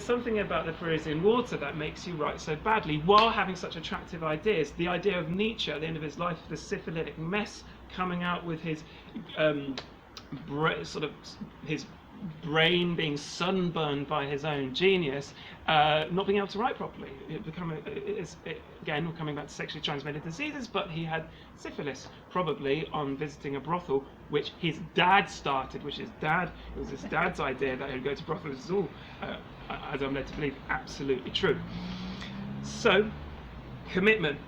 something about the Parisian water that makes you write so badly while having such attractive ideas. The idea of Nietzsche at the end of his life, the syphilitic mess, coming out with his his brain being sunburned by his own genius, not being able to write properly. Again, we're coming back to sexually transmitted diseases, but he had syphilis, probably on visiting a brothel, which his dad started, it was his dad's idea that he'd go to brothels. This is all, as I'm led to believe, absolutely true. So, commitment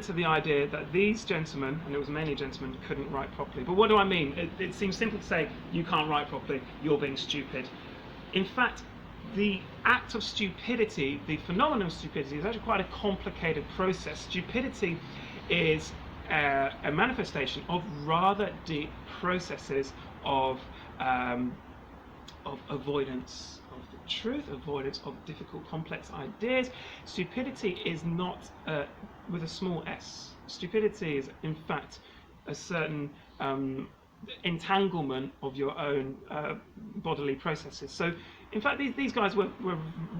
to the idea that these gentlemen, and it was mainly gentlemen, couldn't write properly. But what do I mean? It seems simple to say, you can't write properly, you're being stupid. In fact, the act of stupidity, the phenomenon of stupidity, is actually quite a complicated process. Stupidity is a manifestation of rather deep processes of avoidance of the truth, avoidance of difficult, complex ideas. Stupidity is not with a small s. Stupidity is, in fact, a certain entanglement of your own bodily processes. So, in fact, these guys were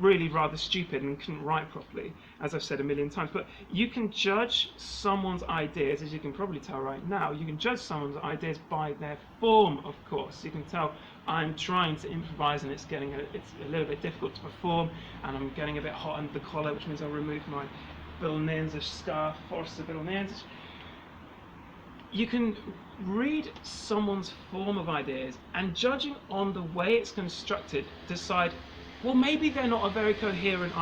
really rather stupid and couldn't write properly, as I've said a million times. But you can judge someone's ideas, as you can probably tell right now, you can judge someone's ideas by their form, of course. You can tell I'm trying to improvise and it's a little bit difficult to perform, and I'm getting a bit hot under the collar, which means I'll remove my Bolognese scarf, Forza Bolognese. You can read someone's form of ideas and, judging on the way it's constructed, decide, well, maybe they're not a very coherent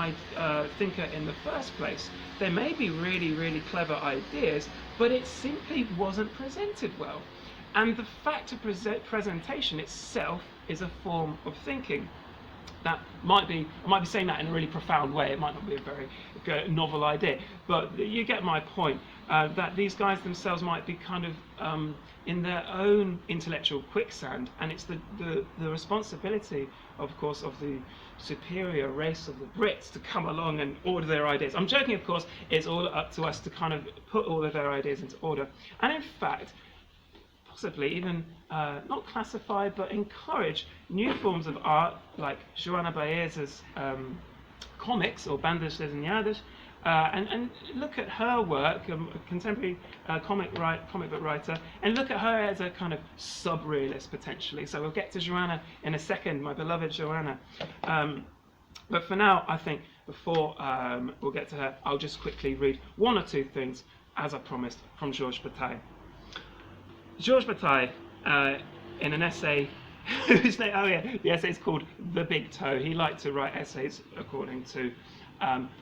thinker in the first place. There may be really, really clever ideas, but it simply wasn't presented well. And the fact of presentation itself is a form of thinking. That I might be saying that in a really profound way. It might not be a very novel idea, but you get my point. That these guys themselves might be kind of in their own intellectual quicksand, and it's the responsibility, of course, of the superior race of the Brits to come along and order their ideas. I'm joking, of course. It's all up to us to kind of put all of their ideas into order, and in fact, possibly even not classify, but encourage new forms of art, like Joana Baez's comics, or Bandas Desenhadas, and look at her work, a contemporary comic book writer, and look at her as a kind of sub-realist, potentially. So we'll get to Joana in a second, my beloved Joana. But for now, I think, before we'll get to her, I'll just quickly read one or two things, as I promised, from Georges Bataille. Georges Bataille, in an essay, the essay is called The Big Toe. He liked to write essays according to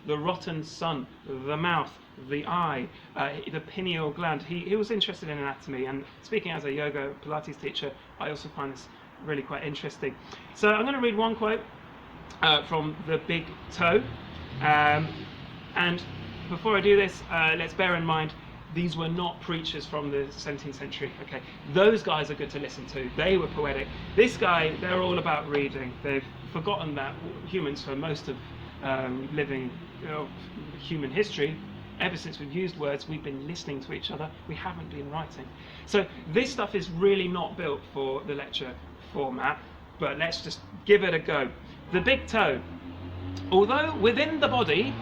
the rotten sun, the mouth, the eye, the pineal gland. He was interested in anatomy, and speaking as a yoga Pilates teacher, I also find this really quite interesting. So I'm going to read one quote from The Big Toe, and before I do this, let's bear in mind, these were not preachers from the 17th century. Okay, those guys are good to listen to. They were poetic. This guy, they're all about reading. They've forgotten that humans, for most of living human history, ever since we've used words, we've been listening to each other. We haven't been writing. So this stuff is really not built for the lecture format, but let's just give it a go. The Big Toe. Although within the body,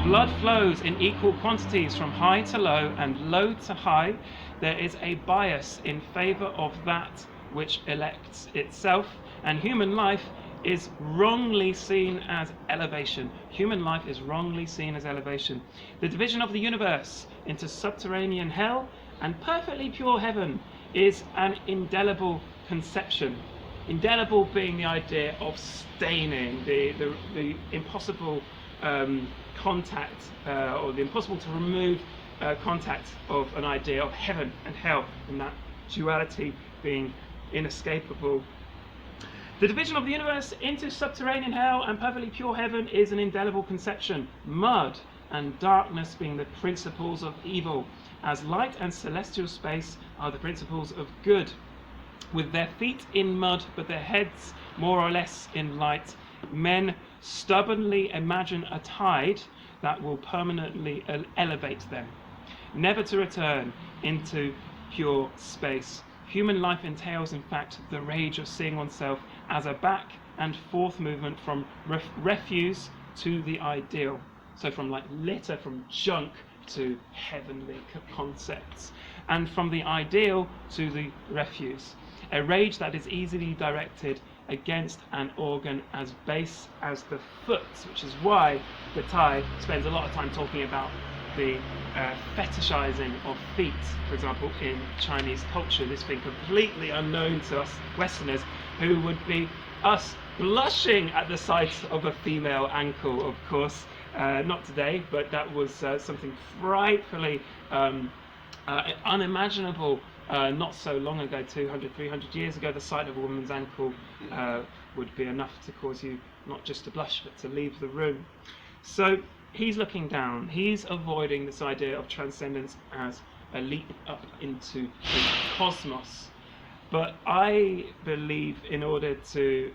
blood flows in equal quantities from high to low and low to high, there is a bias in favour of that which elects itself, and human life is wrongly seen as elevation. Human life is wrongly seen as elevation. The division of the universe into subterranean hell and perfectly pure heaven is an indelible conception. Indelible being the idea of staining, the impossible contact, or the impossible to remove contact of an idea of heaven and hell, and that duality being inescapable. The division of the universe into subterranean hell and perfectly pure heaven is an indelible conception. Mud and darkness being the principles of evil, as light and celestial space are the principles of good. With their feet in mud, but their heads more or less in light, men stubbornly imagine a tide that will permanently elevate them, never to return into pure space. Human life entails, in fact, the rage of seeing oneself as a back and fourth movement from refuse to the ideal. So from like litter, from junk to heavenly concepts, and from the ideal to the refuse. A rage that is easily directed against an organ as base as the foot, which is why Bataille spends a lot of time talking about the fetishizing of feet, for example, in Chinese culture, this being completely unknown to us Westerners, who would be us blushing at the sight of a female ankle, of course. Not today, but that was something frightfully unimaginable not so long ago, 200, 300 years ago. The sight of a woman's ankle would be enough to cause you not just to blush, but to leave the room. So he's looking down. He's avoiding this idea of transcendence as a leap up into the cosmos. But I believe in order to,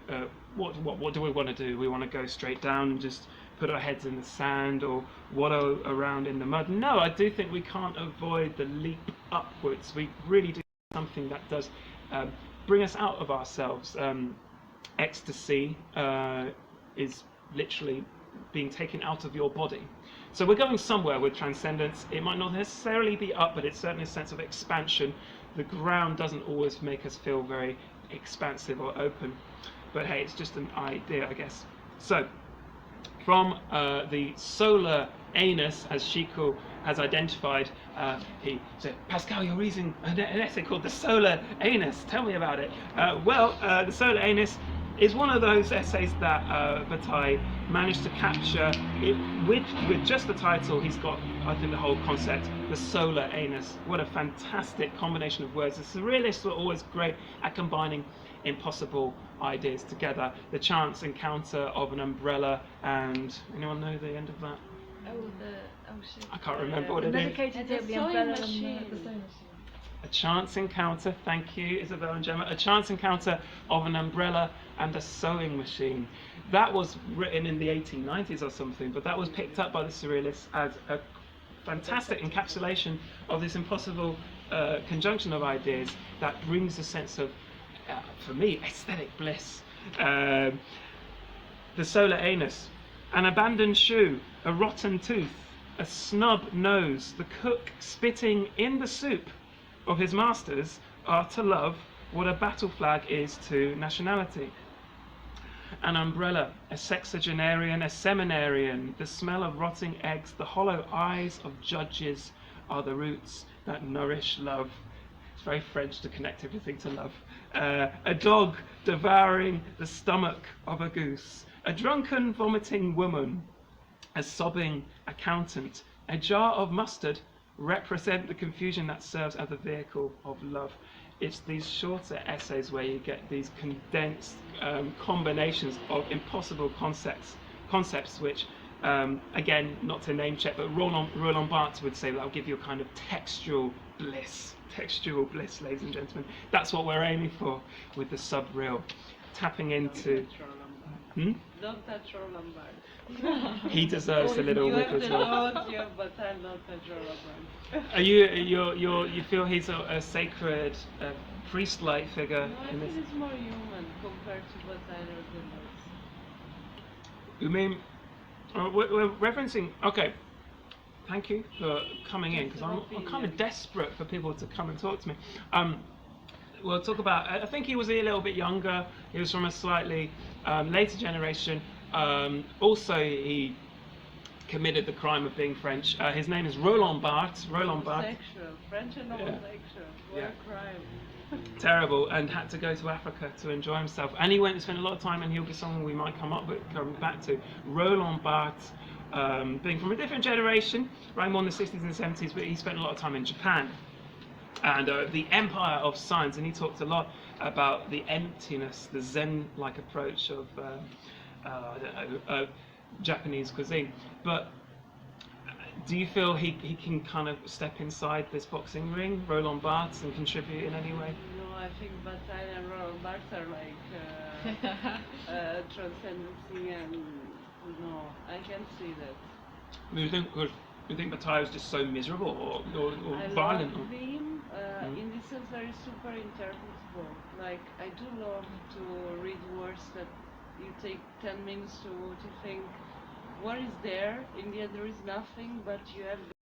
what do we want to do? We want to go straight down and just put our heads in the sand or wallow around in the mud. No, I do think we can't avoid the leap upwards. We really do something that does bring us out of ourselves. Ecstasy is literally being taken out of your body. So we're going somewhere with transcendence. It might not necessarily be up, but it's certainly a sense of expansion. The ground doesn't always make us feel very expansive or open. But hey, it's just an idea, I guess. So, from the solar anus, as Chico has identified, he said, Pascal, you're reading an essay called The Solar Anus. Tell me about it. The Solar Anus is one of those essays that Bataille managed to capture with just the title. He's got, I think, the whole concept, the solar anus. What a fantastic combination of words. The surrealists were always great at combining impossible ideas together. The chance encounter of an umbrella, and anyone know the end of that? Shit. I can't remember what it is. The umbrella and the sewing machine. A chance encounter, thank you, Isabel and Gemma. A chance encounter of an umbrella and a sewing machine. That was written in the 1890s or something, but that was picked up by the surrealists as a fantastic encapsulation of this impossible conjunction of ideas that brings a sense of, for me, aesthetic bliss. The solar anus, an abandoned shoe, a rotten tooth, a snub nose, the cook spitting in the soup of his masters are to love what a battle flag is to nationality. An umbrella, a sexagenarian, a seminarian, the smell of rotting eggs, the hollow eyes of judges are the roots that nourish love. It's very French to connect everything to love. A dog devouring the stomach of a goose, a drunken vomiting woman, a sobbing accountant, a jar of mustard represent the confusion that serves as the vehicle of love. It's these shorter essays where you get these condensed combinations of impossible concepts which, again, not to name check, but Roland Barthes would say that'll give you a kind of textual bliss, ladies and gentlemen. That's what we're aiming for with the sub-real, tapping into... Don't touch Roland Barthes. He deserves a little whip as well. But I'm not touch Roland Barthes. Are you feel he's a sacred, priest-like figure? No, I in think this? it's more human compared to Bataille or Deleuze. You mean we're referencing? Okay, thank you for coming in, because I'm kind of desperate for people to come and talk to me. We'll talk about. I think he was a little bit younger. He was from a slightly later generation. Also, he committed the crime of being French. His name is Roland Barthes. Roland Barthes. Homosexual. French and homosexual. What a crime. Terrible, and had to go to Africa to enjoy himself. And he went and spent a lot of time, and he'll be someone we might come back to. Roland Barthes, being from a different generation, right, more in the 60s and 70s, but he spent a lot of time in Japan. And the empire of science, and he talked a lot about the emptiness, the Zen-like approach of Japanese cuisine. But do you feel he can kind of step inside this boxing ring, Roland Barthes, and contribute in any way? No, I think Bataille and Roland Barthes are like transcendency, and no, I can't see that. Do you think Bataille was just so miserable or I violent? love him. In this sense, there is super interpretable. Like, I do love to read words that you take 10 minutes to think what is there. In the end, there is nothing, but you have